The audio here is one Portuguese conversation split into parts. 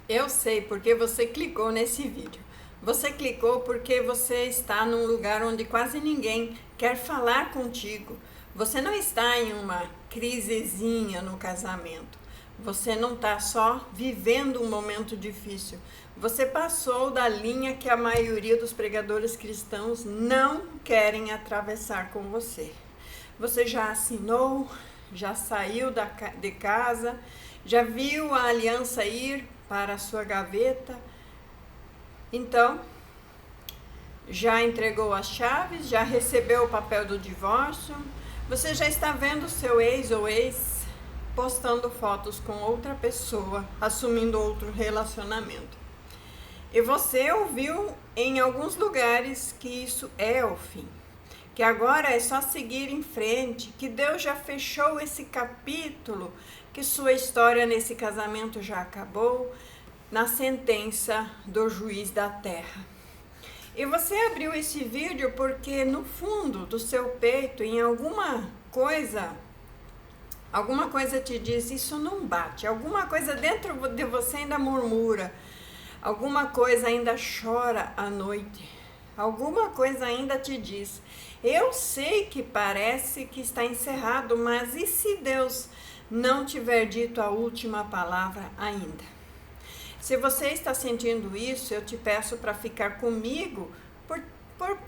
Eu sei porque você clicou nesse vídeo. Você clicou porque você está num lugar onde quase ninguém quer falar contigo. Você não está em uma crisezinha no casamento. Você não está só vivendo um momento difícil. Você passou da linha que a maioria dos pregadores cristãos não querem atravessar com você. Você já assinou, já saiu de casa, já viu a aliança ir para a sua gaveta. Então, já entregou as chaves, já recebeu o papel do divórcio. Você já está vendo seu ex ou ex postando fotos com outra pessoa, assumindo outro relacionamento. E você ouviu em alguns lugares que isso é o fim, que agora é só seguir em frente, que Deus já fechou esse capítulo, que sua história nesse casamento já acabou, na sentença do juiz da terra. E você abriu esse vídeo porque no fundo do seu peito, em alguma coisa te diz, isso não bate, alguma coisa dentro de você ainda murmura, alguma coisa ainda chora à noite, alguma coisa ainda te diz, eu sei que parece que está encerrado, mas e se Deus não tiver dito a última palavra ainda? Se você está sentindo isso, eu te peço para ficar comigo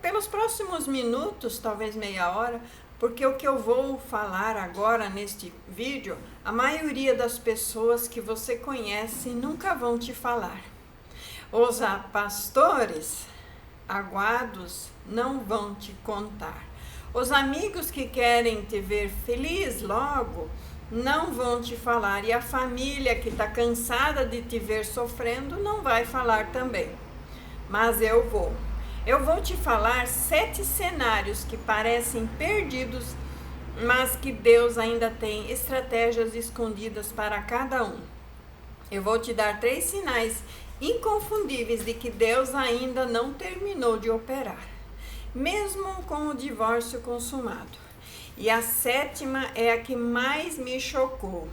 pelos próximos minutos, talvez meia hora, porque o que eu vou falar agora neste vídeo, a maioria das pessoas que você conhece nunca vão te falar. Os pastores aguados não vão te contar. Os amigos que querem te ver feliz logo não vão te falar. E a família que está cansada de te ver sofrendo não vai falar também. Mas eu vou. Eu vou te falar 7 cenários que parecem perdidos, mas que Deus ainda tem estratégias escondidas para cada um. Eu vou te dar 3 sinais inconfundíveis de que Deus ainda não terminou de operar, mesmo com o divórcio consumado. E a 7ª é a que mais me chocou,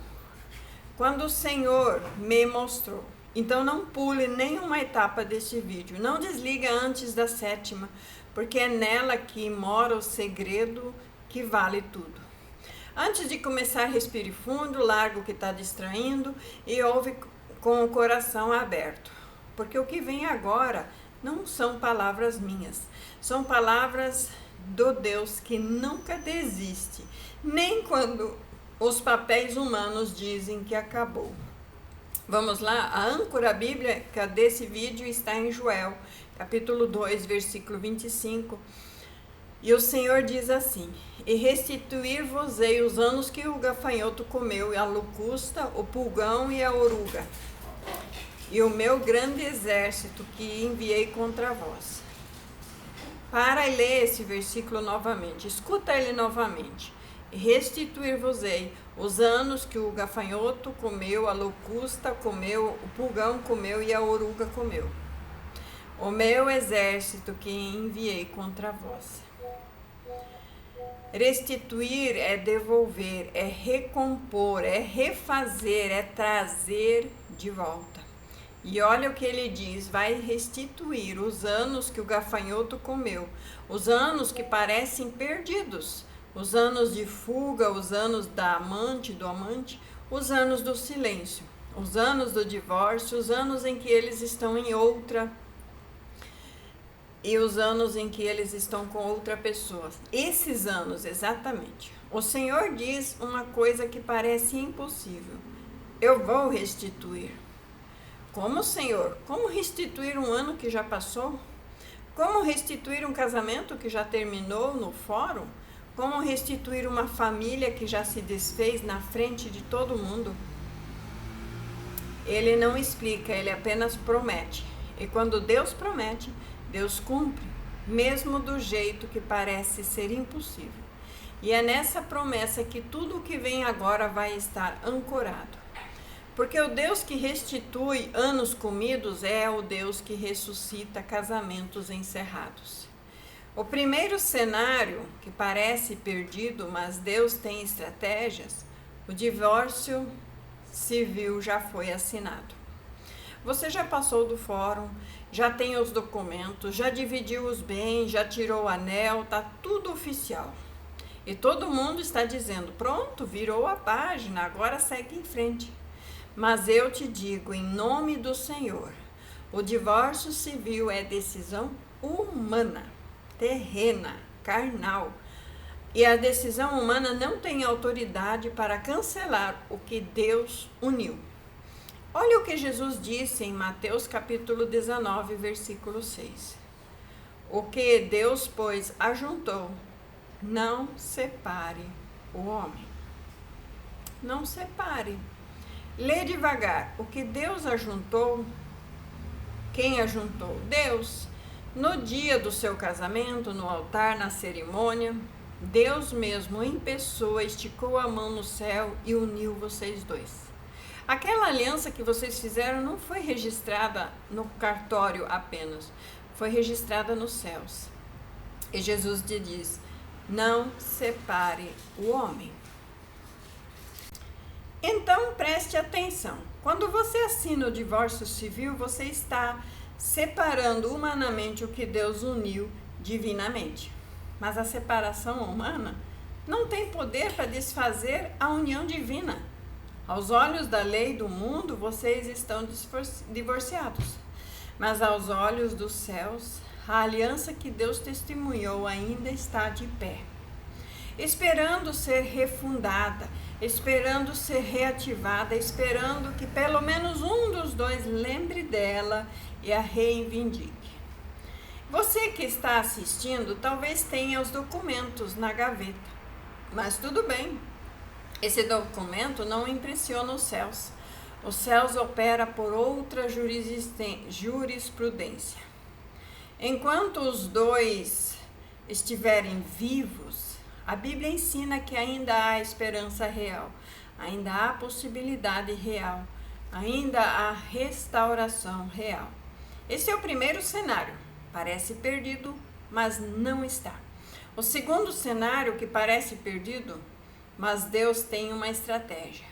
quando o Senhor me mostrou. Então não pule nenhuma etapa deste vídeo, não desliga antes da 7ª, porque é nela que mora o segredo que vale tudo. Antes de começar, respire fundo, larga o que está distraindo e ouve com o coração aberto, porque o que vem agora não são palavras minhas, são palavras do Deus que nunca desiste, nem quando os papéis humanos dizem que acabou. Vamos lá, a âncora bíblica desse vídeo está em Joel, capítulo 2, versículo 25. E o Senhor diz assim: e restituir-vos-ei os anos que o gafanhoto comeu, e a locusta, o pulgão e a oruga, e o meu grande exército que enviei contra vós. Para e lê esse versículo novamente, escuta ele novamente. Restituir-vos-ei os anos que o gafanhoto comeu, a locusta comeu, o pulgão comeu e a oruga comeu. O meu exército que enviei contra vós. Restituir é devolver, é recompor, é refazer, é trazer de volta. E olha o que ele diz, vai restituir os anos que o gafanhoto comeu, os anos que parecem perdidos, os anos de fuga, os anos do amante, os anos do silêncio, os anos do divórcio, os anos em que eles estão em outra, e os anos em que eles estão com outra pessoa. Esses anos, exatamente. O Senhor diz uma coisa que parece impossível. Eu vou restituir. Como, Senhor? Como restituir um ano que já passou? Como restituir um casamento que já terminou no fórum? Como restituir uma família que já se desfez na frente de todo mundo? Ele não explica, ele apenas promete. E quando Deus promete, Deus cumpre, mesmo do jeito que parece ser impossível. E é nessa promessa que tudo o que vem agora vai estar ancorado. Porque o Deus que restitui anos comidos é o Deus que ressuscita casamentos encerrados. O primeiro cenário, que parece perdido, mas Deus tem estratégias, o divórcio civil já foi assinado. Você já passou do fórum, já tem os documentos, já dividiu os bens, já tirou o anel, tá tudo oficial. E todo mundo está dizendo, pronto, virou a página, agora segue em frente. Mas eu te digo, em nome do Senhor, o divórcio civil é decisão humana, terrena, carnal. E a decisão humana não tem autoridade para cancelar o que Deus uniu. Olha o que Jesus disse em Mateus capítulo 19, versículo 6. O que Deus, pois, ajuntou, não separe o homem. Não separe. Lê devagar. O que Deus ajuntou, quem ajuntou? Deus. No dia do seu casamento, no altar, na cerimônia, Deus mesmo em pessoa esticou a mão no céu e uniu vocês dois. Aquela aliança que vocês fizeram não foi registrada no cartório apenas, foi registrada nos céus. E Jesus te diz, não separe o homem. Então preste atenção, quando você assina o divórcio civil, você está separando humanamente o que Deus uniu divinamente. Mas a separação humana não tem poder para desfazer a união divina. Aos olhos da lei do mundo, vocês estão divorciados. Mas aos olhos dos céus, a aliança que Deus testemunhou ainda está de pé, esperando ser refundada, esperando ser reativada, esperando que pelo menos um dos dois lembre dela e a reivindique. Você que está assistindo talvez tenha os documentos na gaveta, mas tudo bem. Esse documento não impressiona os céus. Os céus opera por outra jurisprudência. Enquanto os dois estiverem vivos, a Bíblia ensina que ainda há esperança real, ainda há possibilidade real, ainda há restauração real. Esse é o primeiro cenário. Parece perdido, mas não está. O segundo cenário, que parece perdido, mas Deus tem uma estratégia.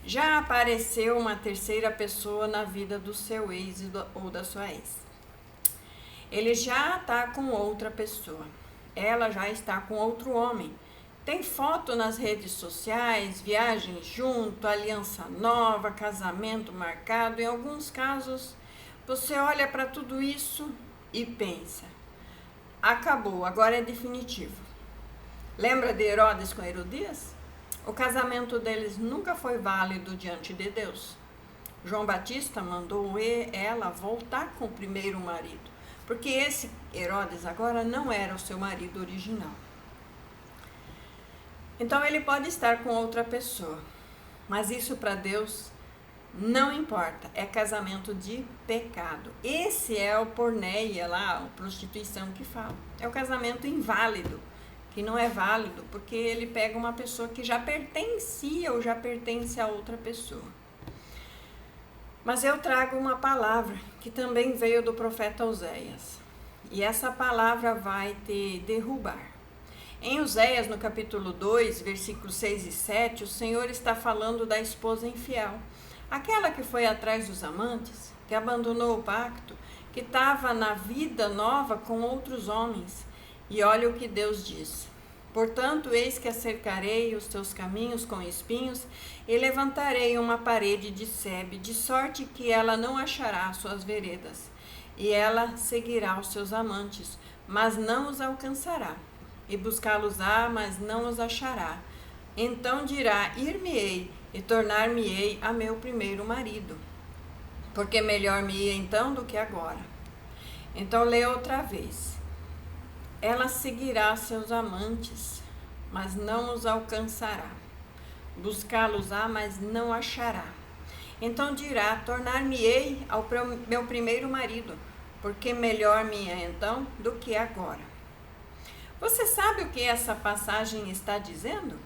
Já apareceu uma terceira pessoa na vida do seu ex ou da sua ex. Ele já está com outra pessoa. Ela já está com outro homem. Tem foto nas redes sociais, viagens junto, aliança nova, casamento marcado. Em alguns casos, você olha para tudo isso e pensa, acabou, agora é definitivo. Lembra de Herodes com Herodias? O casamento deles nunca foi válido diante de Deus. João Batista mandou ela voltar com o primeiro marido, porque esse Herodes agora não era o seu marido original. Então ele pode estar com outra pessoa, mas isso para Deus não importa, é casamento de pecado. Esse é o porneia lá, a prostituição que fala. É o casamento inválido, que não é válido, porque ele pega uma pessoa que já pertencia ou já pertence a outra pessoa. Mas eu trago uma palavra que também veio do profeta Oséias. E essa palavra vai te derrubar. Em Oséias, no capítulo 2, versículos 6 e 7, o Senhor está falando da esposa infiel. Aquela que foi atrás dos amantes, que abandonou o pacto, que estava na vida nova com outros homens. E olha o que Deus diz. Portanto, eis que acercarei os teus caminhos com espinhos e levantarei uma parede de sebe, de sorte que ela não achará suas veredas. E ela seguirá os seus amantes, mas não os alcançará. E buscá-los-á, mas não os achará. Então dirá, ir-me-ei e tornar-me-ei a meu primeiro marido, porque melhor me ia então do que agora. Então lê outra vez. Ela seguirá seus amantes, mas não os alcançará. Buscá-los-á, mas não achará. Então dirá, tornar-me-ei ao meu primeiro marido, porque melhor me é então do que agora. Você sabe o que essa passagem está dizendo?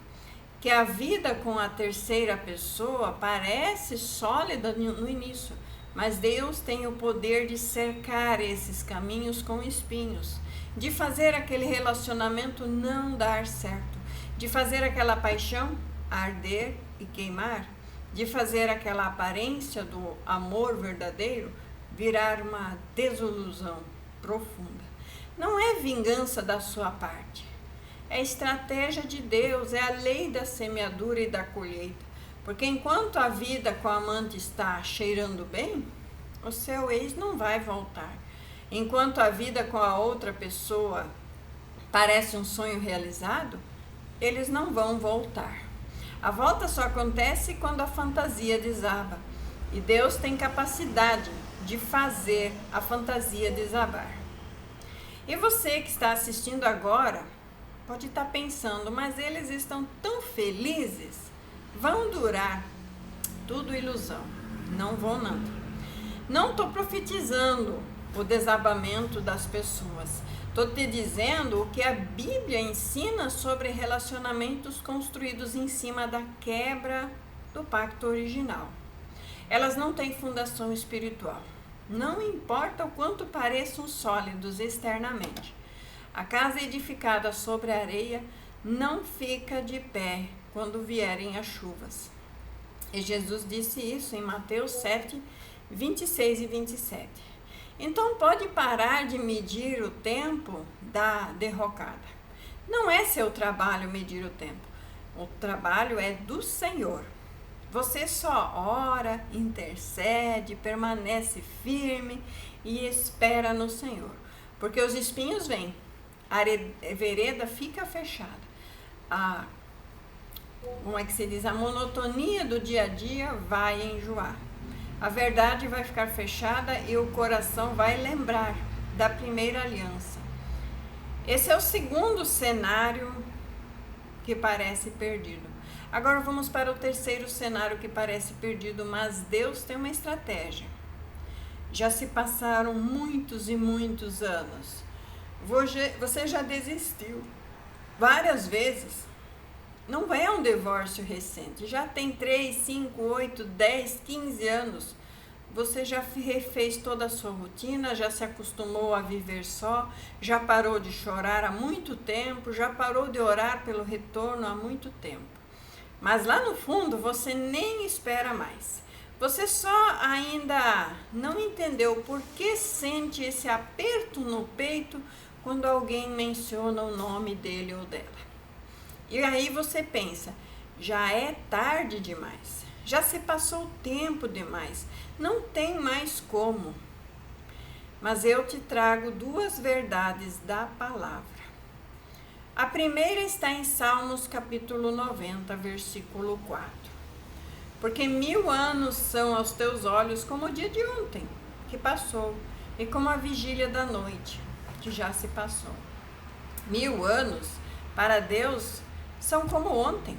Que a vida com a terceira pessoa parece sólida no início, mas Deus tem o poder de cercar esses caminhos com espinhos, de fazer aquele relacionamento não dar certo, de fazer aquela paixão arder e queimar, de fazer aquela aparência do amor verdadeiro virar uma desilusão profunda. Não é vingança da sua parte, é estratégia de Deus, é a lei da semeadura e da colheita. Porque enquanto a vida com a amante está cheirando bem, o seu ex não vai voltar. Enquanto a vida com a outra pessoa parece um sonho realizado, eles não vão voltar. A volta só acontece quando a fantasia desaba. E Deus tem capacidade de fazer a fantasia desabar. E você que está assistindo agora pode estar pensando, mas eles estão tão felizes, vão durar. Tudo ilusão, não vão não. Não estou profetizando o desabamento das pessoas. Estou te dizendo o que a Bíblia ensina sobre relacionamentos construídos em cima da quebra do pacto original. Elas não têm fundação espiritual. Não importa o quanto pareçam sólidos externamente. A casa edificada sobre a areia não fica de pé quando vierem as chuvas. E Jesus disse isso em Mateus 7, 26 e 27. Então pode parar de medir o tempo da derrocada. Não é seu trabalho medir o tempo. O trabalho é do Senhor. Você só ora, intercede, permanece firme e espera no Senhor. Porque os espinhos vêm, a vereda fica fechada. Como é que se diz? A monotonia do dia a dia vai enjoar. A verdade vai ficar fechada e o coração vai lembrar da primeira aliança. Esse é o segundo cenário que parece perdido. Agora vamos para o terceiro cenário que parece perdido, mas Deus tem uma estratégia. Já se passaram muitos e muitos anos. Você já desistiu várias vezes. Não é um divórcio recente, já tem 3, 5, 8, 10, 15 anos. Você já refez toda a sua rotina, já se acostumou a viver só, já parou de chorar há muito tempo, já parou de orar pelo retorno há muito tempo. Mas lá no fundo você nem espera mais. Você só ainda não entendeu por que sente esse aperto no peito quando alguém menciona o nome dele ou dela. E aí você pensa, já é tarde demais, já se passou tempo demais, não tem mais como. Mas eu te trago duas verdades da palavra. A primeira está em Salmos capítulo 90, versículo 4. Porque 1000 anos são aos teus olhos como o dia de ontem, que passou, e como a vigília da noite, que já se passou. 1000 anos, para Deus, são como ontem.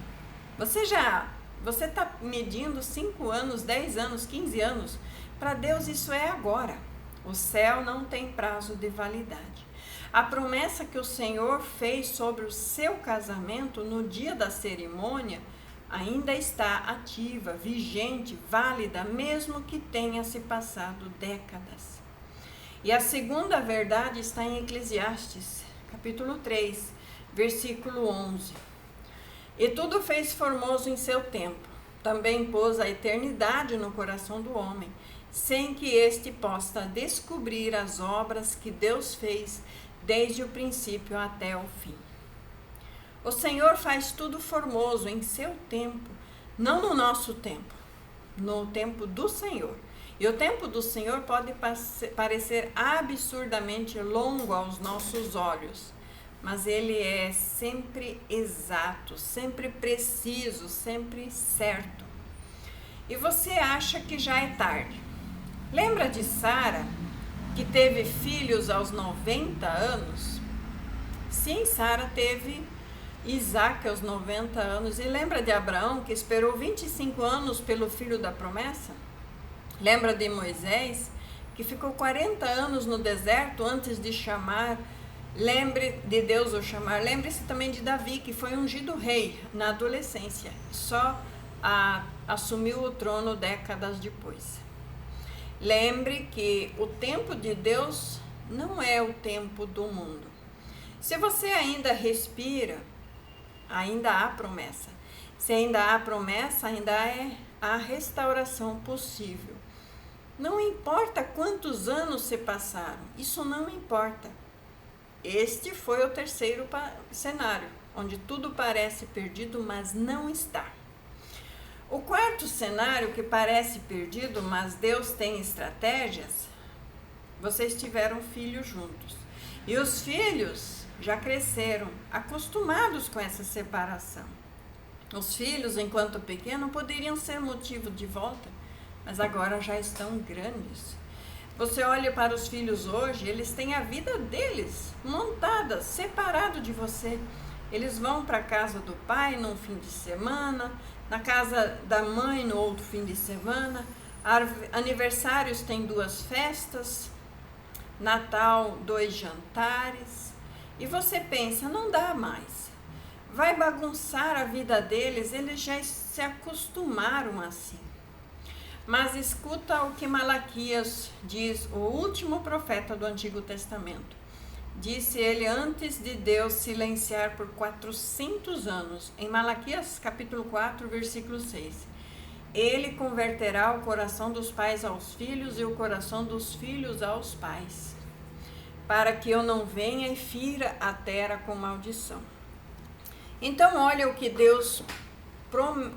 Você está medindo 5 anos, 10 anos, 15 anos. Para Deus isso é agora. O céu não tem prazo de validade. A promessa que o Senhor fez sobre o seu casamento no dia da cerimônia ainda está ativa, vigente, válida, mesmo que tenha se passado décadas. E a segunda verdade está em Eclesiastes, capítulo 3, versículo 11. E tudo fez formoso em seu tempo. Também pôs a eternidade no coração do homem, sem que este possa descobrir as obras que Deus fez desde o princípio até o fim. O Senhor faz tudo formoso em seu tempo, não no nosso tempo, no tempo do Senhor. E o tempo do Senhor pode parecer absurdamente longo aos nossos olhos, mas ele é sempre exato, sempre preciso, sempre certo. E você acha que já é tarde. Lembra de Sara, que teve filhos aos 90 anos? Sim, Sara teve Isaac aos 90 anos. E lembra de Abraão, que esperou 25 anos pelo filho da promessa? Lembra de Moisés, que ficou 40 anos no deserto antes de chamar, de Deus o chamar. Lembre-se também de Davi, que foi ungido rei na adolescência, só assumiu o trono décadas depois. Lembre que o tempo de Deus não é o tempo do mundo. Se você ainda respira, ainda há promessa. Se ainda há promessa, ainda é a restauração possível. Não importa quantos anos se passaram, isso não importa. Este foi o terceiro cenário, onde tudo parece perdido, mas não está. O quarto cenário, que parece perdido, mas Deus tem estratégias, vocês tiveram filhos juntos. E os filhos já cresceram, acostumados com essa separação. Os filhos, enquanto pequenos, poderiam ser motivo de volta, mas agora já estão grandes. Você olha para os filhos hoje, eles têm a vida deles montada, separado de você. Eles vão para a casa do pai num fim de semana, na casa da mãe no outro fim de semana. Aniversários tem 2 festas, Natal 2 jantares. E você pensa, não dá mais. Vai bagunçar a vida deles, eles já se acostumaram assim. Mas escuta o que Malaquias diz, o último profeta do Antigo Testamento. Disse ele antes de Deus silenciar por 400 anos, em Malaquias capítulo 4, versículo 6. Ele converterá o coração dos pais aos filhos e o coração dos filhos aos pais, para que eu não venha e fira a terra com maldição. Então, olha o que Deus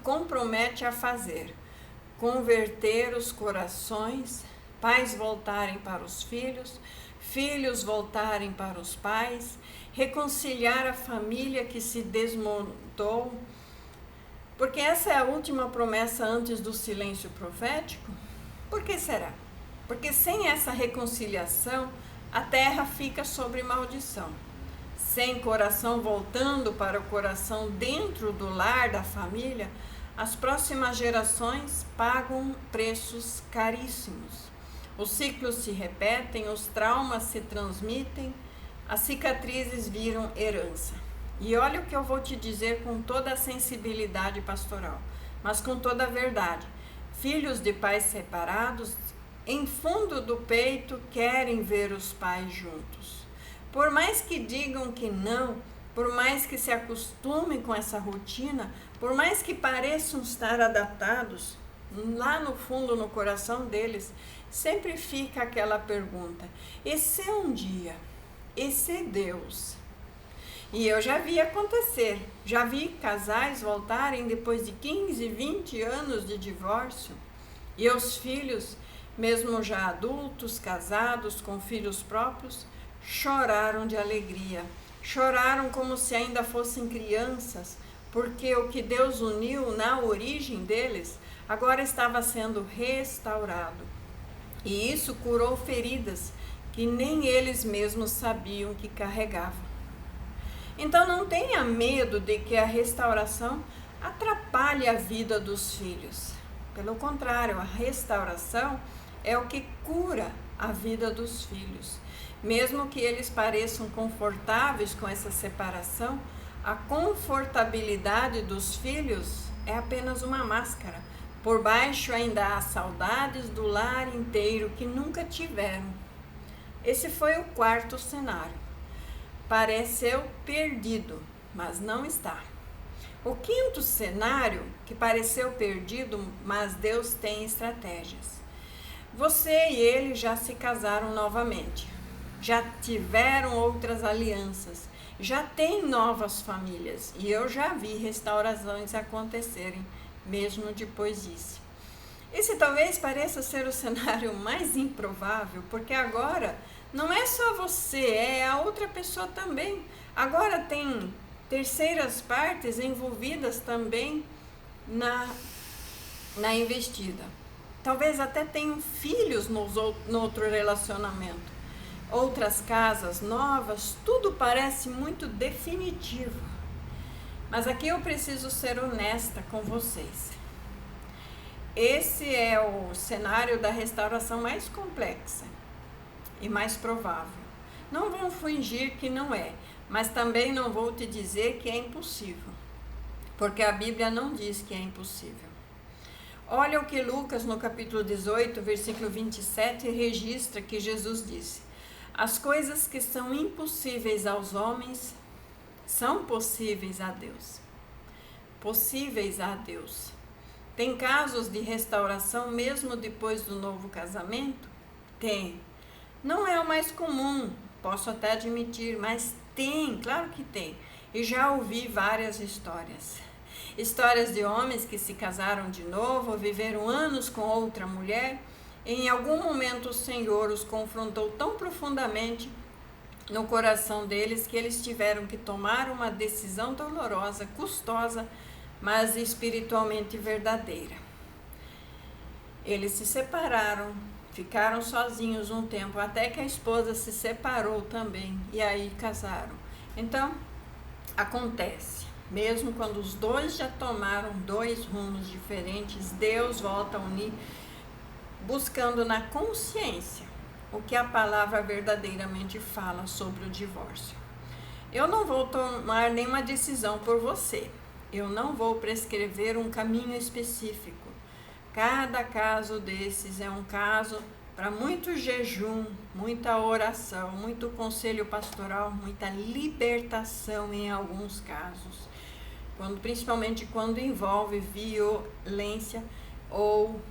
compromete a fazer: converter os corações, pais voltarem para os filhos, filhos voltarem para os pais, reconciliar a família que se desmontou. Porque essa é a última promessa antes do silêncio profético? Por que será? Porque sem essa reconciliação, a terra fica sob maldição. Sem coração voltando para o coração dentro do lar da família, as próximas gerações pagam preços caríssimos. Os ciclos se repetem, os traumas se transmitem, as cicatrizes viram herança. E olha o que eu vou te dizer com toda a sensibilidade pastoral, mas com toda a verdade. Filhos de pais separados, em fundo do peito, querem ver os pais juntos. Por mais que digam que não, por mais que se acostumem com essa rotina, por mais que pareçam estar adaptados, lá no fundo, no coração deles, sempre fica aquela pergunta: e se um dia? E se Deus? E eu já vi acontecer, já vi casais voltarem depois de 15, 20 anos de divórcio, e os filhos, mesmo já adultos, casados, com filhos próprios, choraram de alegria, choraram como se ainda fossem crianças, porque o que Deus uniu na origem deles agora estava sendo restaurado. E isso curou feridas que nem eles mesmos sabiam que carregavam. Então não tenha medo de que a restauração atrapalhe a vida dos filhos. Pelo contrário, a restauração é o que cura a vida dos filhos. Mesmo que eles pareçam confortáveis com essa separação, a confortabilidade dos filhos é apenas uma máscara. Por baixo ainda há saudades do lar inteiro que nunca tiveram. Esse foi o quarto cenário. Pareceu perdido, mas não está. O quinto cenário, que pareceu perdido, mas Deus tem estratégias. Você e ele já se casaram novamente, já tiveram outras alianças, já têm novas famílias, e eu já vi restaurações acontecerem, mesmo depois disso. Esse talvez pareça ser o cenário mais improvável, porque agora não é só você, é a outra pessoa também. Agora tem terceiras partes envolvidas também na investida. Talvez até tenham filhos no outro relacionamento. Outras casas novas, tudo parece muito definitivo. Mas aqui eu preciso ser honesta com vocês. Esse é o cenário da restauração mais complexa e mais provável. Não vou fingir que não é, mas também não vou te dizer que é impossível, porque a Bíblia não diz que é impossível. Olha o que Lucas, no capítulo 18, versículo 27, registra que Jesus disse: as coisas que são impossíveis aos homens são possíveis a Deus. Possíveis a Deus. Tem casos de restauração mesmo depois do novo casamento? Tem. Não é o mais comum, posso até admitir, mas tem, claro que tem. E já ouvi várias histórias. Histórias de homens que se casaram de novo, viveram anos com outra mulher, e em algum momento o Senhor os confrontou tão profundamente no coração deles que eles tiveram que tomar uma decisão dolorosa, custosa, mas espiritualmente verdadeira. Eles se separaram, ficaram sozinhos um tempo, até que a esposa se separou também, e aí casaram. Então, acontece, mesmo quando os dois já tomaram dois rumos diferentes, Deus volta a unir, buscando na consciência o que a palavra verdadeiramente fala sobre o divórcio. Eu não vou tomar nenhuma decisão por você, eu não vou prescrever um caminho específico. Cada caso desses é um caso para muito jejum, muita oração, muito conselho pastoral, muita libertação em alguns casos, principalmente quando envolve violência ou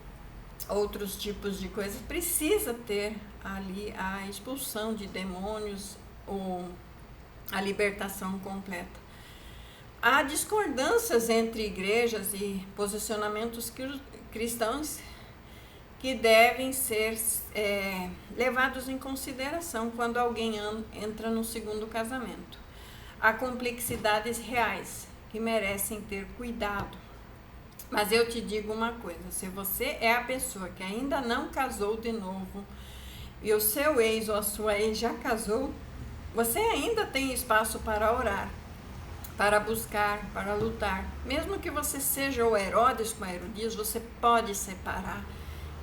outros tipos de coisas. Precisa ter ali a expulsão de demônios ou a libertação completa. Há discordâncias entre igrejas e posicionamentos cristãos que devem ser levados em consideração quando alguém entra no segundo casamento. Há complexidades reais que merecem ter cuidado. Mas eu te digo uma coisa, se você é a pessoa que ainda não casou de novo e o seu ex ou a sua ex já casou, você ainda tem espaço para orar, para buscar, para lutar. Mesmo que você seja o Herodes com a Herodias, você pode separar,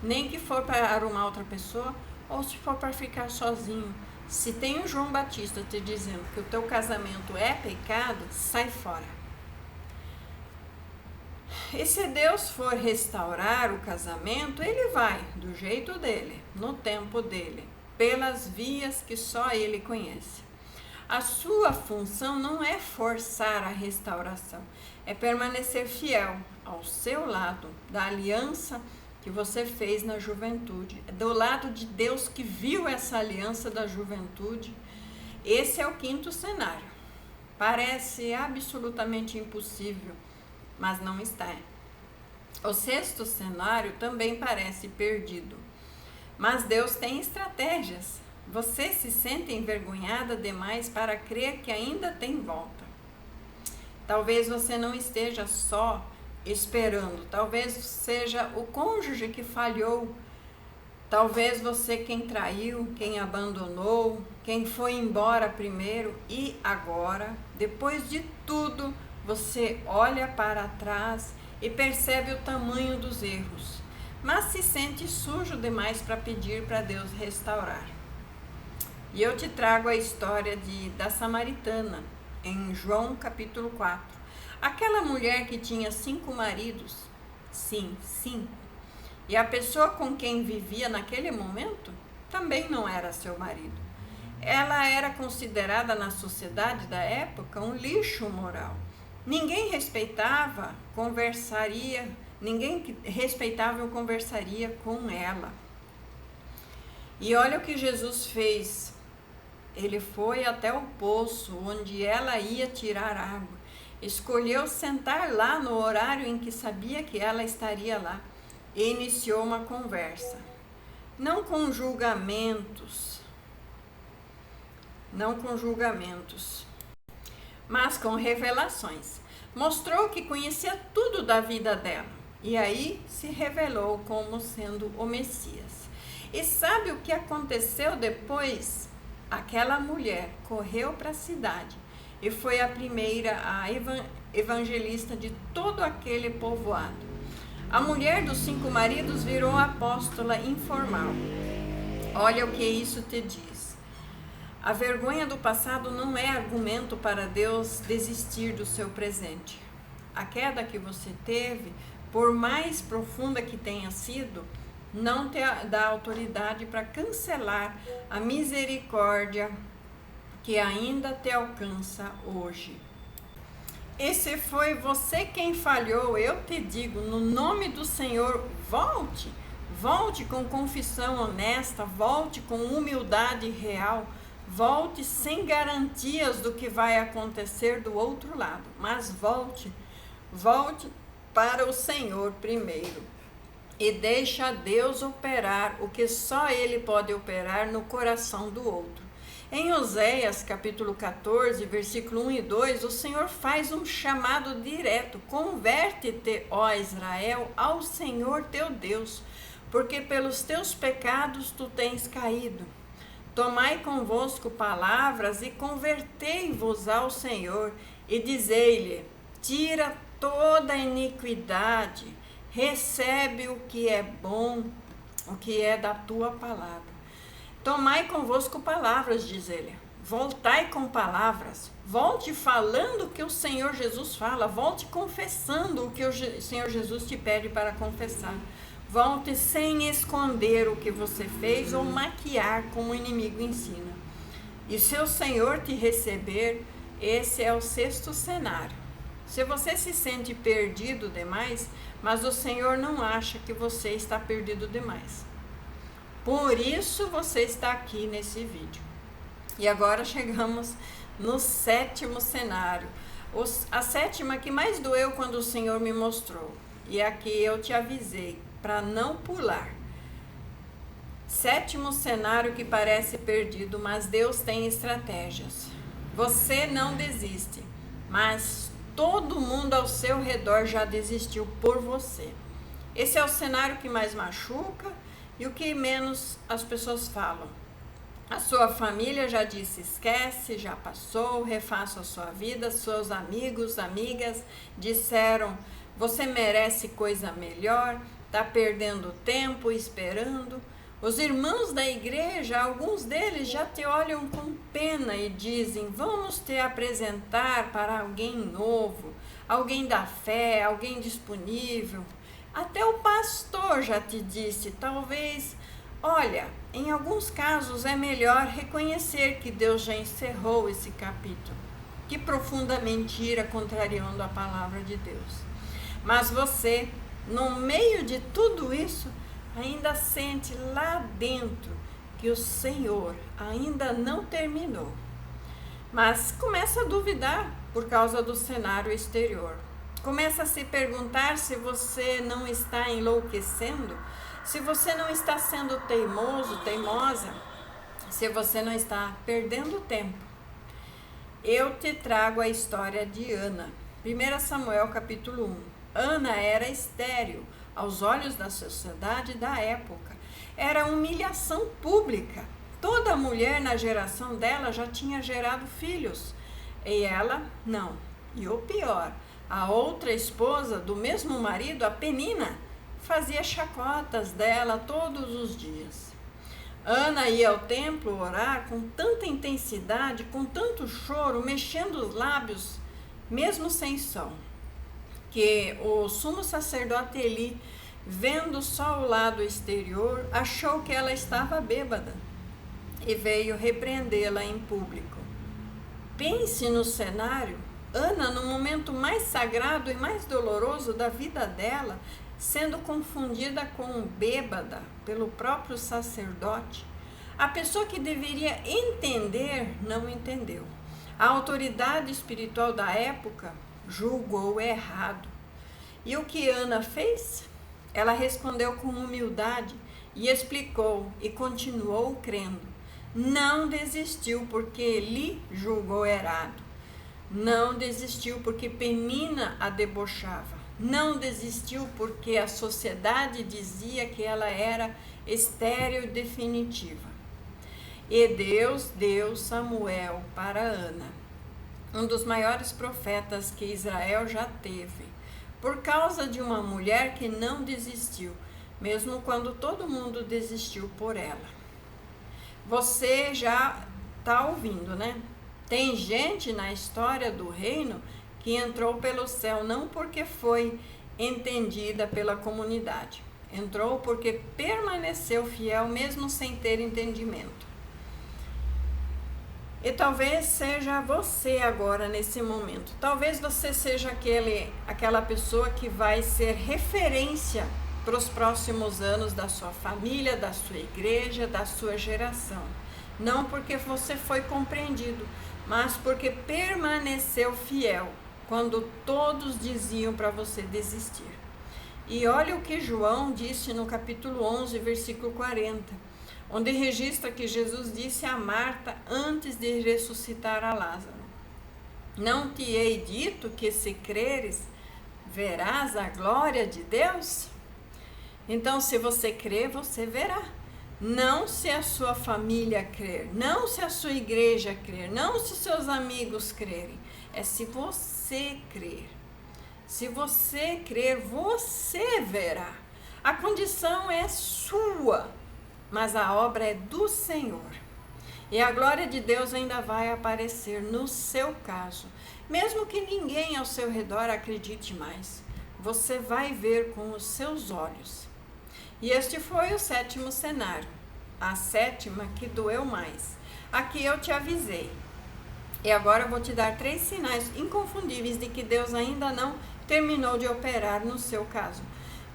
nem que for para arrumar outra pessoa ou se for para ficar sozinho. Se tem um João Batista te dizendo que o teu casamento é pecado, sai fora. E se Deus for restaurar o casamento, Ele vai do jeito dele, no tempo dele, pelas vias que só Ele conhece. A sua função não é forçar a restauração, é permanecer fiel ao seu lado, da aliança que você fez na juventude, do lado de Deus que viu essa aliança da juventude. Esse é o quinto cenário. Parece absolutamente impossível, mas não está. O sexto cenário também parece perdido, mas Deus tem estratégias. Você se sente envergonhada demais para crer que ainda tem volta. Talvez você não esteja só esperando, talvez seja o cônjuge que falhou, talvez você quem traiu, quem abandonou, quem foi embora primeiro e agora, depois de tudo, você olha para trás e percebe o tamanho dos erros, mas se sente sujo demais para pedir para Deus restaurar. E eu te trago a história da samaritana, em João capítulo 4. Aquela mulher que tinha 5 maridos, sim, 5, e a pessoa com quem vivia naquele momento também não era seu marido. Ela era considerada na sociedade da época um lixo moral. Ninguém respeitava ou conversaria com ela. E olha o que Jesus fez. Ele foi até o poço onde ela ia tirar água. Escolheu sentar lá no horário em que sabia que ela estaria lá e iniciou uma conversa. Não com julgamentos, mas com revelações. Mostrou que conhecia tudo da vida dela e aí se revelou como sendo o Messias. E sabe o que aconteceu depois? Aquela mulher correu para a cidade e foi a primeira evangelista de todo aquele povoado. A mulher dos 5 maridos virou apóstola informal. Olha o que isso te diz. A vergonha do passado não é argumento para Deus desistir do seu presente. A queda que você teve, por mais profunda que tenha sido, não te dá autoridade para cancelar a misericórdia que ainda te alcança hoje. E se foi você quem falhou, eu te digo, no nome do Senhor, volte. Volte com confissão honesta, volte com humildade real, volte sem garantias do que vai acontecer do outro lado, mas volte para o Senhor primeiro e deixa Deus operar o que só Ele pode operar no coração do outro. Em Oséias capítulo 14, versículo 1 e 2, o Senhor faz um chamado direto: converte-te, ó Israel, ao Senhor teu Deus, porque pelos teus pecados tu tens caído. Tomai convosco palavras e convertei-vos ao Senhor, e dizei-lhe: tira toda a iniquidade, recebe o que é bom, o que é da tua palavra. Tomai convosco palavras, diz ele. Voltai com palavras. Volte falando o que o Senhor Jesus fala. Volte confessando o que o Senhor Jesus te pede para confessar. Volte sem esconder o que você fez ou maquiar como o inimigo ensina. E se o Senhor te receber, esse é o sexto cenário. Se você se sente perdido demais, mas o Senhor não acha que você está perdido demais. Por isso você está aqui nesse vídeo. E agora chegamos no sétimo cenário. A sétima que mais doeu quando o Senhor me mostrou. E aqui eu te avisei para não pular. Sétimo cenário que parece perdido, mas Deus tem estratégias. Você não desiste, mas todo mundo ao seu redor já desistiu por você. Esse é o cenário que mais machuca e o que menos as pessoas falam. A sua família já disse: esquece, já passou, refaça a sua vida. Seus amigos, amigas disseram: você merece coisa melhor, está perdendo tempo esperando. Os irmãos da igreja, alguns deles já te olham com pena e dizem: vamos te apresentar para alguém novo, alguém da fé, alguém disponível. Até o pastor já te disse: talvez, olha, em alguns casos é melhor reconhecer que Deus já encerrou esse capítulo. Que profunda mentira, contrariando a palavra de Deus. Mas você, no meio de tudo isso, ainda sente lá dentro que o Senhor ainda não terminou. Mas começa a duvidar por causa do cenário exterior. Começa a se perguntar se você não está enlouquecendo, se você não está sendo teimoso, teimosa, se você não está perdendo tempo. Eu te trago a história de Ana. 1 Samuel capítulo 1. Ana era estéril aos olhos da sociedade da época. Era humilhação pública. Toda mulher na geração dela já tinha gerado filhos. E ela, não. E o pior, a outra esposa do mesmo marido, a Penina, fazia chacotas dela todos os dias. Ana ia ao templo orar com tanta intensidade, com tanto choro, mexendo os lábios, mesmo sem som, que o sumo sacerdote Eli, vendo só o lado exterior, achou que ela estava bêbada e veio repreendê-la em público. Pense no cenário: Ana, no momento mais sagrado e mais doloroso da vida dela, sendo confundida com bêbada pelo próprio sacerdote. A pessoa que deveria entender, não entendeu. A autoridade espiritual da época julgou errado. E o que Ana fez? Ela respondeu com humildade e explicou e continuou crendo. Não desistiu porque Eli julgou errado. Não desistiu porque Penina a debochava. Não desistiu porque a sociedade dizia que ela era estéril definitiva. E Deus deu Samuel para Ana, um dos maiores profetas que Israel já teve, por causa de uma mulher que não desistiu, mesmo quando todo mundo desistiu por ela. Você já está ouvindo, né? Tem gente na história do reino que entrou pelo céu não porque foi entendida pela comunidade. Entrou porque permaneceu fiel mesmo sem ter entendimento. E talvez seja você agora nesse momento. Talvez você seja aquela pessoa que vai ser referência para os próximos anos da sua família, da sua igreja, da sua geração. Não porque você foi compreendido, mas porque permaneceu fiel quando todos diziam para você desistir. E olha o que João disse no capítulo 11, versículo 40. Onde registra que Jesus disse a Marta antes de ressuscitar a Lázaro: não te hei dito que se creres, verás a glória de Deus? Então, se você crer, você verá. Não se a sua família crer, não se a sua igreja crer, não se seus amigos crerem. É se você crer. Se você crer, você verá. A condição é sua, mas a obra é do Senhor. E a glória de Deus ainda vai aparecer no seu caso. Mesmo que ninguém ao seu redor acredite mais, você vai ver com os seus olhos. E este foi o 7º cenário, a 7ª que doeu mais. Aqui eu te avisei. E agora eu vou te dar 3 sinais inconfundíveis de que Deus ainda não terminou de operar no seu caso,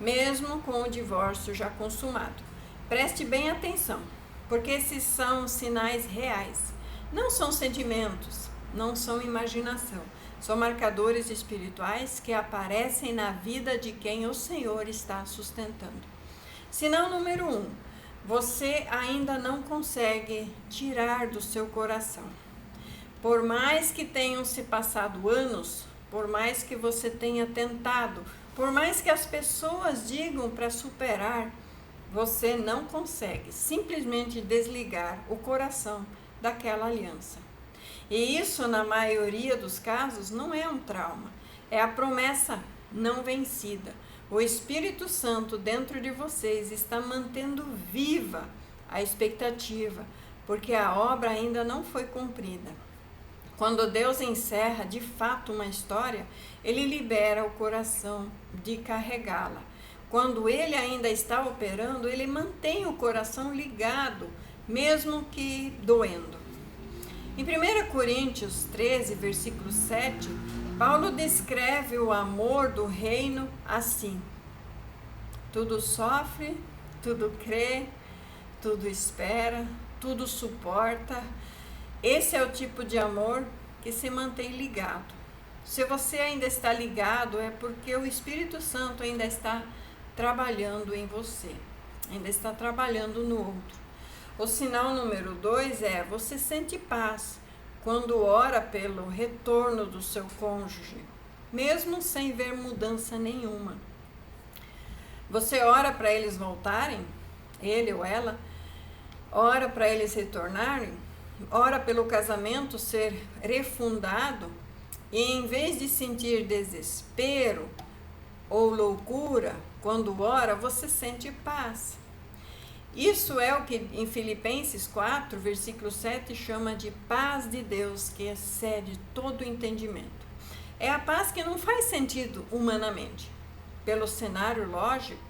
mesmo com o divórcio já consumado. Preste bem atenção, porque esses são sinais reais. Não são sentimentos, não são imaginação. São marcadores espirituais que aparecem na vida de quem o Senhor está sustentando. Sinal número 1. Você ainda não consegue tirar do seu coração. Por mais que tenham se passado anos, por mais que você tenha tentado, por mais que as pessoas digam para superar, você não consegue simplesmente desligar o coração daquela aliança. E isso, na maioria dos casos, não é um trauma, é a promessa não vencida. O Espírito Santo dentro de vocês está mantendo viva a expectativa, porque a obra ainda não foi cumprida. Quando Deus encerra de fato uma história, Ele libera o coração de carregá-la. Quando Ele ainda está operando, Ele mantém o coração ligado, mesmo que doendo. Em 1 Coríntios 13, versículo 7, Paulo descreve o amor do reino assim: tudo sofre, tudo crê, tudo espera, tudo suporta. Esse é o tipo de amor que se mantém ligado. Se você ainda está ligado, é porque o Espírito Santo ainda está trabalhando em você, ainda está trabalhando no outro. O sinal número 2 é: você sente paz quando ora pelo retorno do seu cônjuge, mesmo sem ver mudança nenhuma. Você ora para eles voltarem, ele ou ela, ora para eles retornarem, ora pelo casamento ser refundado, e em vez de sentir desespero ou loucura, quando ora, você sente paz. Isso é o que em Filipenses 4, versículo 7, chama de paz de Deus, que excede todo o entendimento. É a paz que não faz sentido humanamente. Pelo cenário lógico,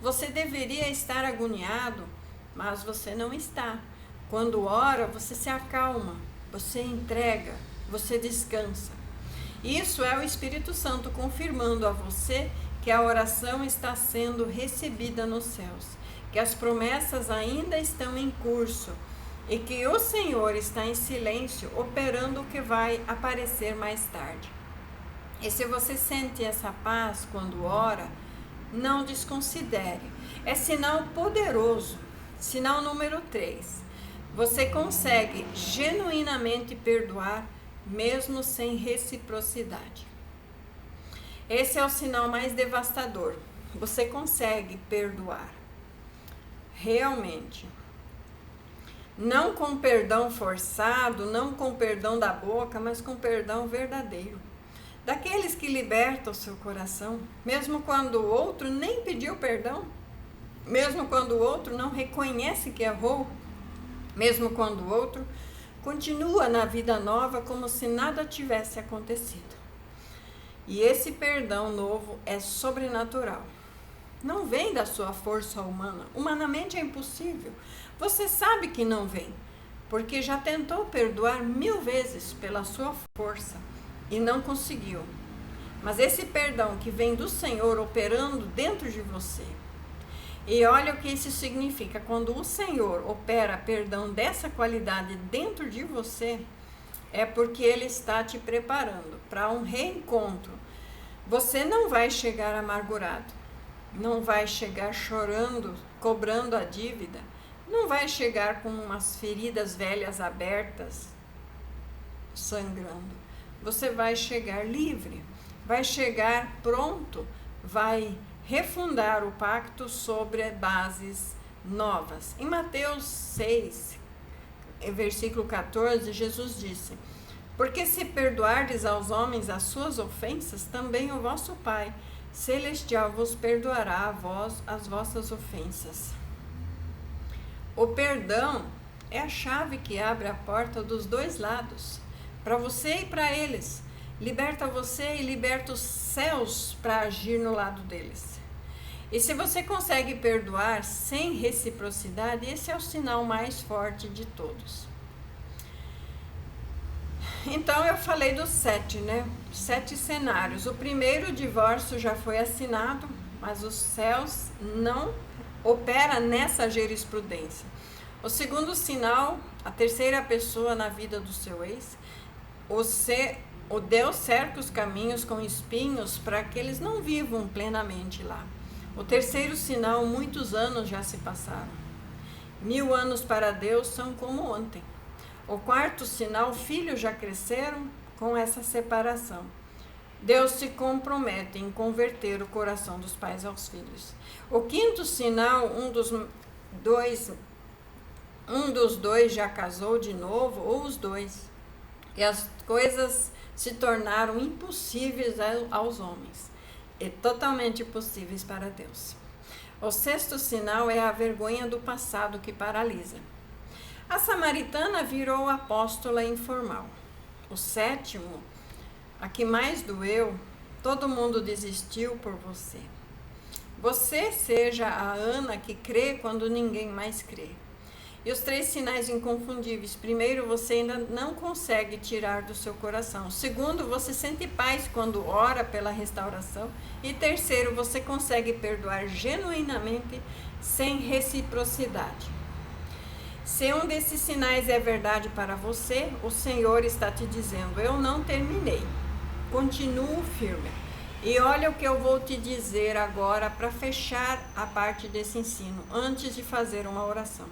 você deveria estar agoniado, mas você não está. Quando ora, você se acalma, você entrega, você descansa. Isso é o Espírito Santo confirmando a você que a oração está sendo recebida nos céus, que as promessas ainda estão em curso e que o Senhor está em silêncio, operando o que vai aparecer mais tarde. E se você sente essa paz quando ora, não desconsidere. É sinal poderoso. Sinal número 3. Você consegue genuinamente perdoar, mesmo sem reciprocidade. Esse é o sinal mais devastador. Você consegue perdoar. Realmente. Não com perdão forçado, não com perdão da boca, mas com perdão verdadeiro. Daqueles que libertam o seu coração, mesmo quando o outro nem pediu perdão, mesmo quando o outro não reconhece que errou, mesmo quando o outro continua na vida nova como se nada tivesse acontecido. E esse perdão novo é sobrenatural. Não vem da sua força humana. Humanamente é impossível. Você sabe que não vem, porque já tentou perdoar 1000 vezes pela sua força e não conseguiu. Mas esse perdão que vem do Senhor operando dentro de você. E olha o que isso significa. Quando o Senhor opera perdão dessa qualidade dentro de você, é porque Ele está te preparando para um reencontro. Você não vai chegar amargurado, não vai chegar chorando, cobrando a dívida, não vai chegar com umas feridas velhas abertas, sangrando. Você vai chegar livre, vai chegar pronto, vai refundar o pacto sobre bases novas. Em Mateus 6, versículo 14, Jesus disse: porque se perdoardes aos homens as suas ofensas, também o vosso Pai Celestial vos perdoará a vós as vossas ofensas. O perdão é a chave que abre a porta dos dois lados, para você e para eles. Liberta você e liberta os céus para agir no lado deles. E se você consegue perdoar sem reciprocidade, esse é o sinal mais forte de todos. Então eu falei dos 7, né? 7 cenários. O primeiro, o divórcio já foi assinado, mas os céus não opera nessa jurisprudência. O segundo sinal, a terceira pessoa na vida do seu ex, o Deus cerca os caminhos com espinhos para que eles não vivam plenamente lá. O terceiro sinal, muitos anos já se passaram. 1000 anos para Deus são como ontem. O quarto sinal, filhos já cresceram com essa separação. Deus se compromete em converter o coração dos pais aos filhos. O quinto sinal, um dos dois já casou de novo, ou os dois. E as coisas se tornaram impossíveis aos homens e totalmente possíveis para Deus. O sexto sinal é a vergonha do passado que paralisa. A samaritana virou apóstola informal. O sétimo, a que mais doeu, todo mundo desistiu por você. Você seja a Ana que crê quando ninguém mais crê. E os 3 sinais inconfundíveis. Primeiro, você ainda não consegue tirar do seu coração. Segundo, você sente paz quando ora pela restauração. E terceiro, você consegue perdoar genuinamente sem reciprocidade. Se um desses sinais é verdade para você, o Senhor está te dizendo: eu não terminei, continuo firme. E olha o que eu vou te dizer agora para fechar a parte desse ensino, antes de fazer uma oração.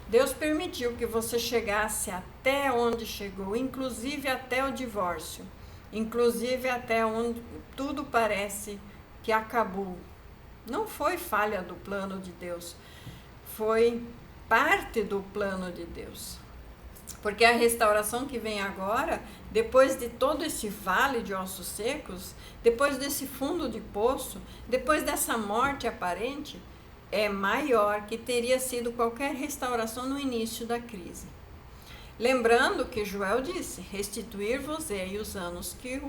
Deus permitiu que você chegasse até onde chegou, inclusive até o divórcio, inclusive até onde tudo parece que acabou. Não foi falha do plano de Deus, foi parte do plano de Deus. Porque a restauração que vem agora, depois de todo esse vale de ossos secos, depois desse fundo de poço, depois dessa morte aparente, é maior que teria sido qualquer restauração no início da crise. Lembrando que Joel disse: restituir-vos-ei os anos que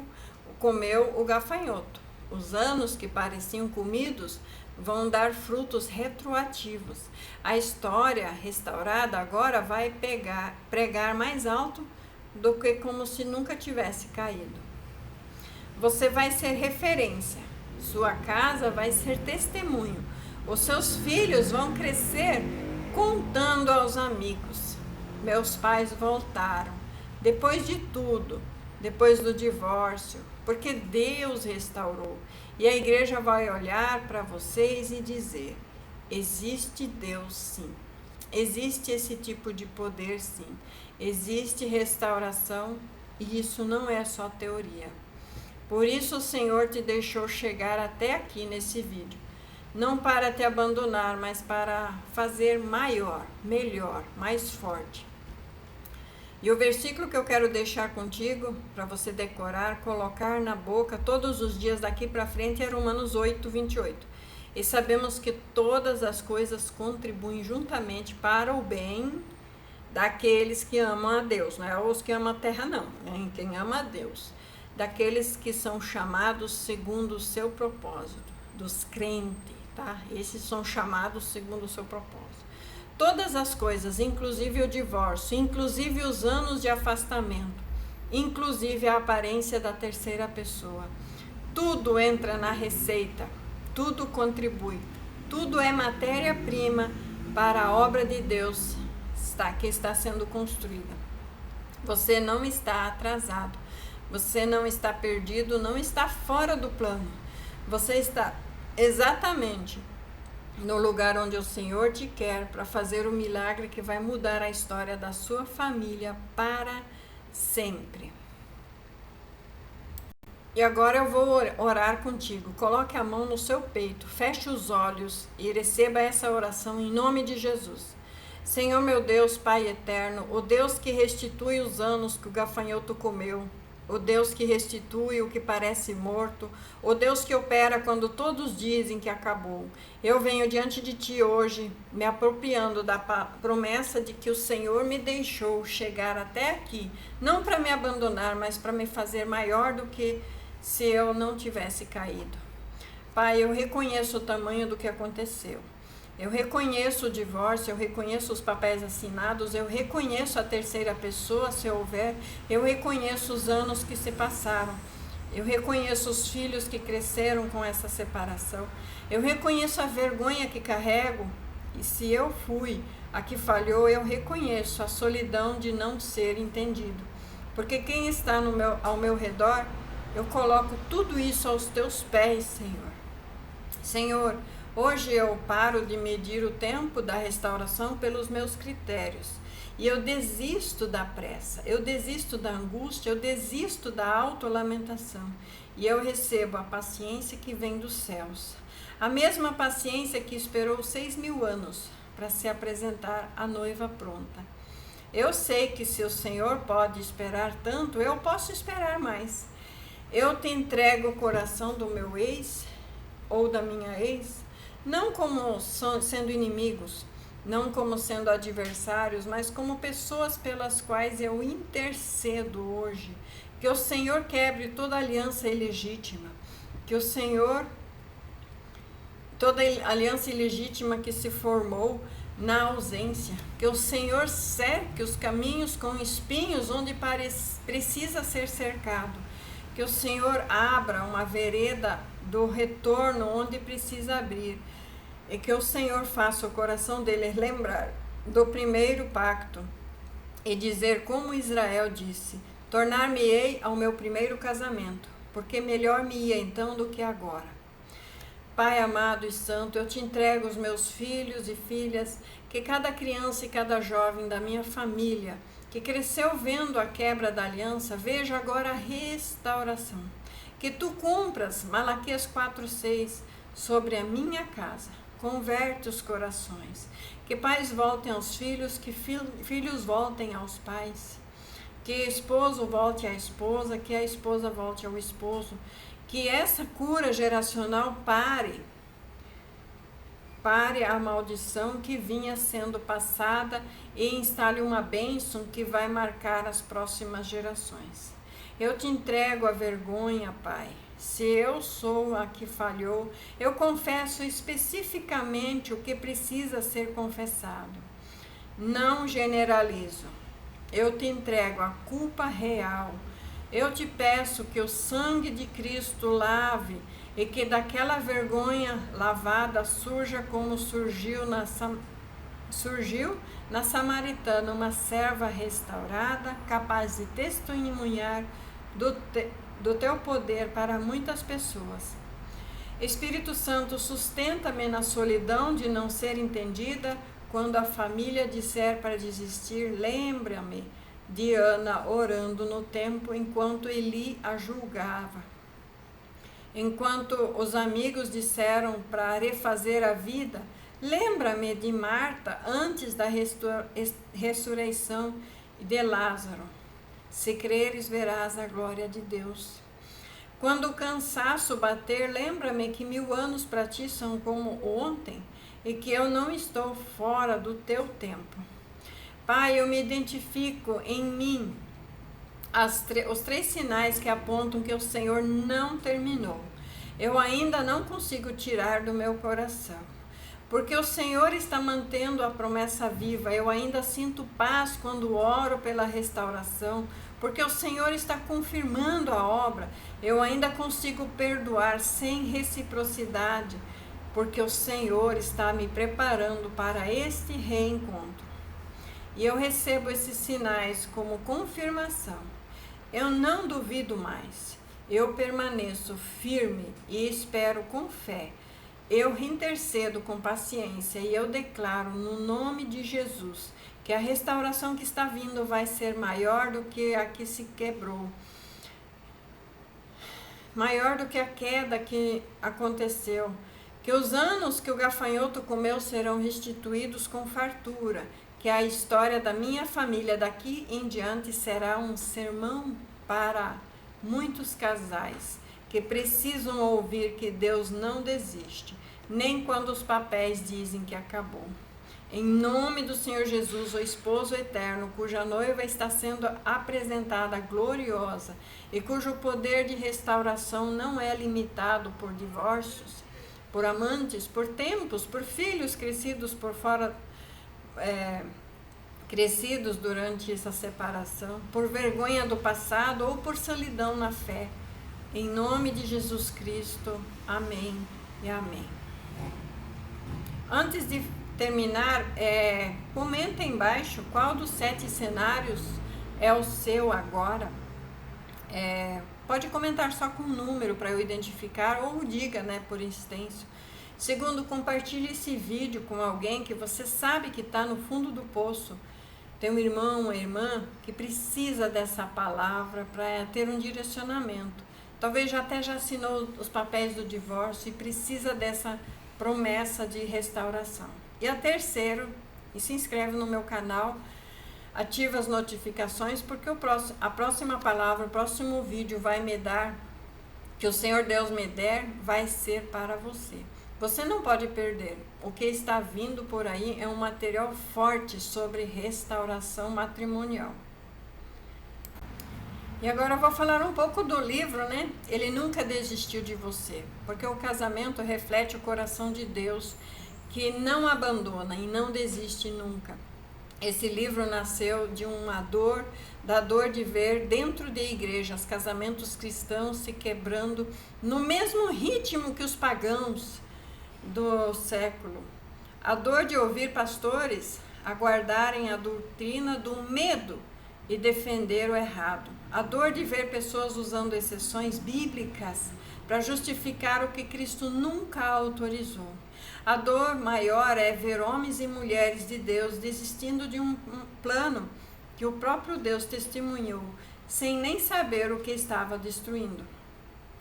comeu o gafanhoto. Os anos que pareciam comidos vão dar frutos retroativos. A história restaurada agora vai pregar mais alto do que como se nunca tivesse caído. Você vai ser referência, sua casa vai ser testemunho, os seus filhos vão crescer contando aos amigos: meus pais voltaram, depois de tudo, depois do divórcio, porque Deus restaurou. E a igreja vai olhar para vocês e dizer: existe Deus sim, existe esse tipo de poder sim, existe restauração e isso não é só teoria. Por isso o Senhor te deixou chegar até aqui nesse vídeo, não para te abandonar, mas para fazer maior, melhor, mais forte. E o versículo que eu quero deixar contigo, para você decorar, colocar na boca todos os dias daqui para frente, é Romanos 8, 28. E sabemos que todas as coisas contribuem juntamente para o bem daqueles que amam a Deus. Não é os que amam a terra, não. É quem ama a Deus. Daqueles que são chamados segundo o seu propósito. Dos crentes, tá? Esses são chamados segundo o seu propósito. todas as coisas, inclusive o divórcio, inclusive os anos de afastamento, inclusive a aparência da terceira pessoa. Tudo entra na receita, tudo contribui, tudo é matéria-prima para a obra de Deus que está sendo construída. Você não está atrasado, você não está perdido, não está fora do plano. Você está exatamente no lugar onde o Senhor te quer para fazer o milagre que vai mudar a história da sua família para sempre. E agora eu vou orar contigo. Coloque a mão no seu peito, feche os olhos e receba essa oração em nome de Jesus. Senhor meu Deus, Pai eterno, o Deus que restitui os anos que o gafanhoto comeu, o Deus que restitui o que parece morto, o Deus que opera quando todos dizem que acabou. Eu venho diante de Ti hoje, me apropriando da promessa de que o Senhor me deixou chegar até aqui, não para me abandonar, mas para me fazer maior do que se eu não tivesse caído. Pai, eu reconheço o tamanho do que aconteceu. Eu reconheço o divórcio, eu reconheço os papéis assinados, eu reconheço a terceira pessoa, se houver, eu reconheço os anos que se passaram, eu reconheço os filhos que cresceram com essa separação, eu reconheço a vergonha que carrego, e se eu fui a que falhou, eu reconheço a solidão de não ser entendido, porque quem está ao meu redor, eu coloco tudo isso aos Teus pés, Senhor. Senhor, hoje eu paro de medir o tempo da restauração pelos meus critérios e eu desisto da pressa, eu desisto da angústia, eu desisto da autolamentação e eu recebo a paciência que vem dos céus. A mesma paciência que esperou 6.000 anos para se apresentar a noiva pronta. Eu sei que se o Senhor pode esperar tanto, eu posso esperar mais. Eu te entrego o coração do meu ex ou da minha ex, não como sendo inimigos, não como sendo adversários, mas como pessoas pelas quais eu intercedo hoje. Que o Senhor quebre toda aliança ilegítima, que o Senhor, toda aliança ilegítima que se formou na ausência, que o Senhor cerque os caminhos com espinhos onde precisa ser cercado, que o Senhor abra uma vereda do retorno onde precisa abrir, e que o Senhor faça o coração deles lembrar do primeiro pacto e dizer como Israel disse: tornar-me-ei ao meu primeiro casamento, porque melhor me ia então do que agora. Pai amado e santo, eu te entrego os meus filhos e filhas, que cada criança e cada jovem da minha família que cresceu vendo a quebra da aliança, veja agora a restauração. Que tu cumpras Malaquias 4:6 sobre a minha casa. Converte os corações. Que pais voltem aos filhos, que filhos voltem aos pais. Que esposo volte à esposa, que a esposa volte ao esposo. Que essa cura geracional pare a maldição que vinha sendo passada e instale uma bênção que vai marcar as próximas gerações. Eu te entrego a vergonha, Pai. Se eu sou a que falhou, eu confesso especificamente o que precisa ser confessado. Não generalizo. Eu te entrego a culpa real. Eu te peço que o sangue de Cristo lave e que daquela vergonha lavada surja como surgiu na Samaritana uma serva restaurada, capaz de testemunhar do teu poder para muitas pessoas. Espírito Santo, sustenta-me na solidão de não ser entendida. Quando a família disser para desistir, lembra-me de Ana orando no templo enquanto Eli a julgava. Enquanto os amigos disseram para refazer a vida, lembra-me de Marta antes da ressurreição e de Lázaro. Se creres, verás a glória de Deus. Quando o cansaço bater, lembra-me que 1000 anos para ti são como ontem e que eu não estou fora do teu tempo. Pai, eu me identifico em mim os 3 sinais que apontam que o Senhor não terminou. Eu ainda não consigo tirar do meu coração. porque o Senhor está mantendo a promessa viva. Eu ainda sinto paz quando oro pela restauração, porque o Senhor está confirmando a obra. Eu ainda consigo perdoar sem reciprocidade, porque o Senhor está me preparando para este reencontro. E eu recebo esses sinais como confirmação. Eu não duvido mais. Eu permaneço firme e espero com fé. Eu intercedo com paciência e eu declaro no nome de Jesus que a restauração que está vindo vai ser maior do que a que se quebrou, maior do que a queda que aconteceu, que os anos que o gafanhoto comeu serão restituídos com fartura, que a história da minha família daqui em diante será um sermão para muitos casais que precisam ouvir que Deus não desiste, nem quando os papéis dizem que acabou. Em nome do Senhor Jesus, o esposo eterno, cuja noiva está sendo apresentada gloriosa e cujo poder de restauração não é limitado por divórcios, por amantes, por tempos, por filhos crescidos por fora, crescidos durante essa separação, por vergonha do passado ou por solidão na fé. Em nome de Jesus Cristo, amém e amém. Antes de terminar, comenta embaixo qual dos 7 cenários é o seu agora. Pode comentar só com um número para eu identificar, ou diga, por extenso. Segundo, compartilhe esse vídeo com alguém que você sabe que está no fundo do poço. Tem um irmão, uma irmã que precisa dessa palavra para ter um direcionamento. Talvez já assinou os papéis do divórcio e precisa dessa promessa de restauração. E a terceiro, se inscreve no meu canal, ativa as notificações, porque a próxima palavra, o próximo vídeo vai me dar, que o Senhor Deus me der, vai ser para você. Você não pode perder. O que está vindo por aí é um material forte sobre restauração matrimonial. E agora eu vou falar um pouco do livro, Ele Nunca Desistiu de Você, porque o casamento reflete o coração de Deus, que não abandona e não desiste nunca. Esse livro nasceu de da dor de ver dentro de igrejas casamentos cristãos se quebrando no mesmo ritmo que os pagãos do século. A dor de ouvir pastores aguardarem a doutrina do medo e defender o errado. A dor de ver pessoas usando exceções bíblicas para justificar o que Cristo nunca autorizou. A dor maior é ver homens e mulheres de Deus desistindo de um plano que o próprio Deus testemunhou, sem nem saber o que estava destruindo.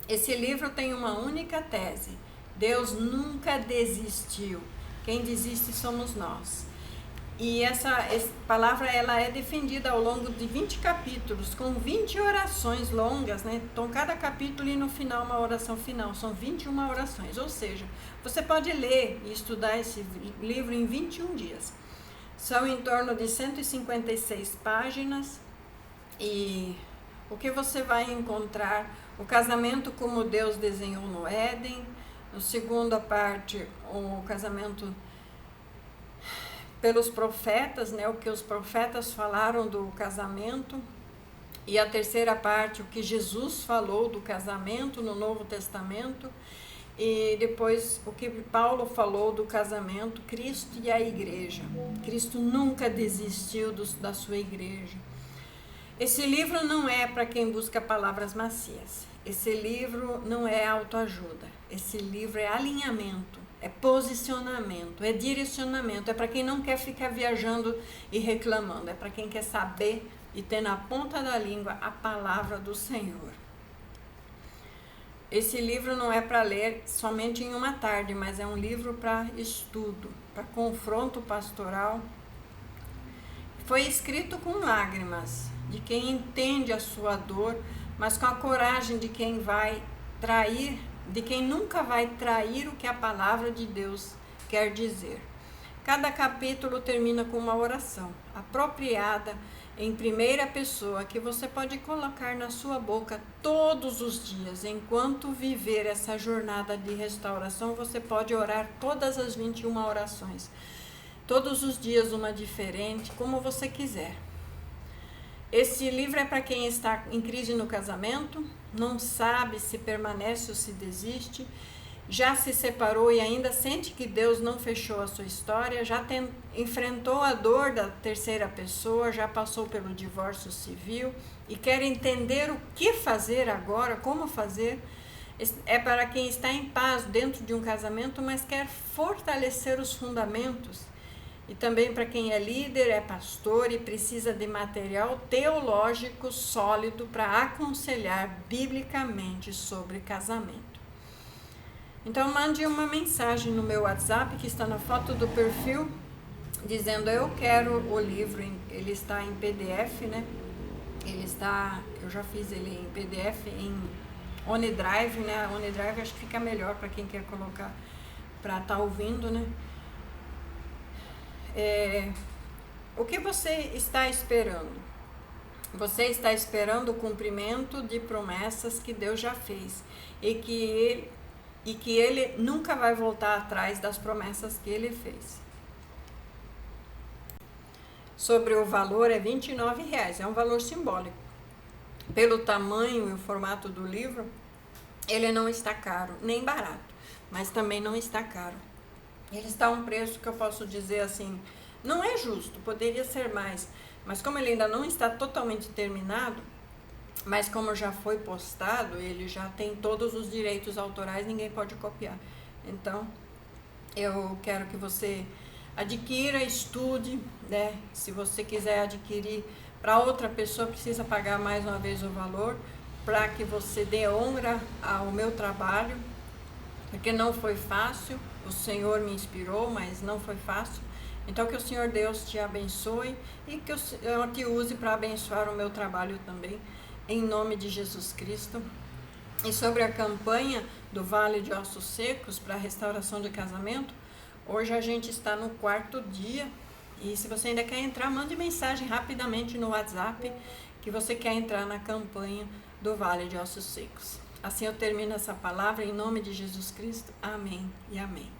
Esse livro tem uma única tese: Deus nunca desistiu. Quem desiste somos nós. E essa palavra ela é defendida ao longo de 20 capítulos, com 20 orações longas, Então, cada capítulo e no final uma oração final, são 21 orações. Ou seja, você pode ler e estudar esse livro em 21 dias. São em torno de 156 páginas e o que você vai encontrar? O casamento como Deus desenhou no Éden. Na segunda parte, o casamento pelos profetas, o que os profetas falaram do casamento. E a terceira parte, o que Jesus falou do casamento no Novo Testamento. E depois o que Paulo falou do casamento, Cristo e a igreja. Cristo nunca desistiu da sua igreja. Esse livro não é para quem busca palavras macias. Esse livro não é autoajuda. Esse livro é alinhamento, é posicionamento, é direcionamento. É para quem não quer ficar viajando e reclamando. É para quem quer saber e ter na ponta da língua a palavra do Senhor. Esse livro não é para ler somente em uma tarde, mas é um livro para estudo, para confronto pastoral. Foi escrito com lágrimas, de quem entende a sua dor, mas com a coragem de quem vai trair, de quem nunca vai trair o que a palavra de Deus quer dizer. Cada capítulo termina com uma oração apropriada em primeira pessoa, que você pode colocar na sua boca todos os dias. Enquanto viver essa jornada de restauração, você pode orar todas as 21 orações. Todos os dias uma diferente, como você quiser. Esse livro é para quem está em crise no casamento, não sabe se permanece ou se desiste, já se separou e ainda sente que Deus não fechou a sua história, já enfrentou a dor da terceira pessoa, já passou pelo divórcio civil e quer entender o que fazer agora, como fazer. É para quem está em paz dentro de um casamento, mas quer fortalecer os fundamentos. E também para quem é líder, é pastor e precisa de material teológico sólido para aconselhar biblicamente sobre casamento. Então mande uma mensagem no meu WhatsApp, que está na foto do perfil, dizendo: eu quero o livro. Ele está em PDF, né? Eu já fiz ele em PDF, em OneDrive, né? OneDrive acho que fica melhor para quem quer colocar, para estar ouvindo, né? O que você está esperando? Você está esperando o cumprimento de promessas que Deus já fez e que ele nunca vai voltar atrás das promessas que ele fez. Sobre o valor, é R$29, é um valor simbólico. Pelo tamanho e o formato do livro, ele não está caro, nem barato, mas também não está caro. Ele está a um preço que eu posso dizer assim, não é justo, poderia ser mais, mas como ele ainda não está totalmente terminado, mas como já foi postado, ele já tem todos os direitos autorais, ninguém pode copiar. Então, eu quero que você adquira, estude, né? Se você quiser adquirir para outra pessoa, precisa pagar mais uma vez o valor, para que você dê honra ao meu trabalho, porque não foi fácil. O Senhor me inspirou, mas não foi fácil. Então, que o Senhor Deus te abençoe e que eu te use para abençoar o meu trabalho também, em nome de Jesus Cristo. E sobre a campanha do Vale de Ossos Secos para restauração de casamento, hoje a gente está no 4º dia. E se você ainda quer entrar, mande mensagem rapidamente no WhatsApp que você quer entrar na campanha do Vale de Ossos Secos. Assim eu termino essa palavra em nome de Jesus Cristo. Amém e amém.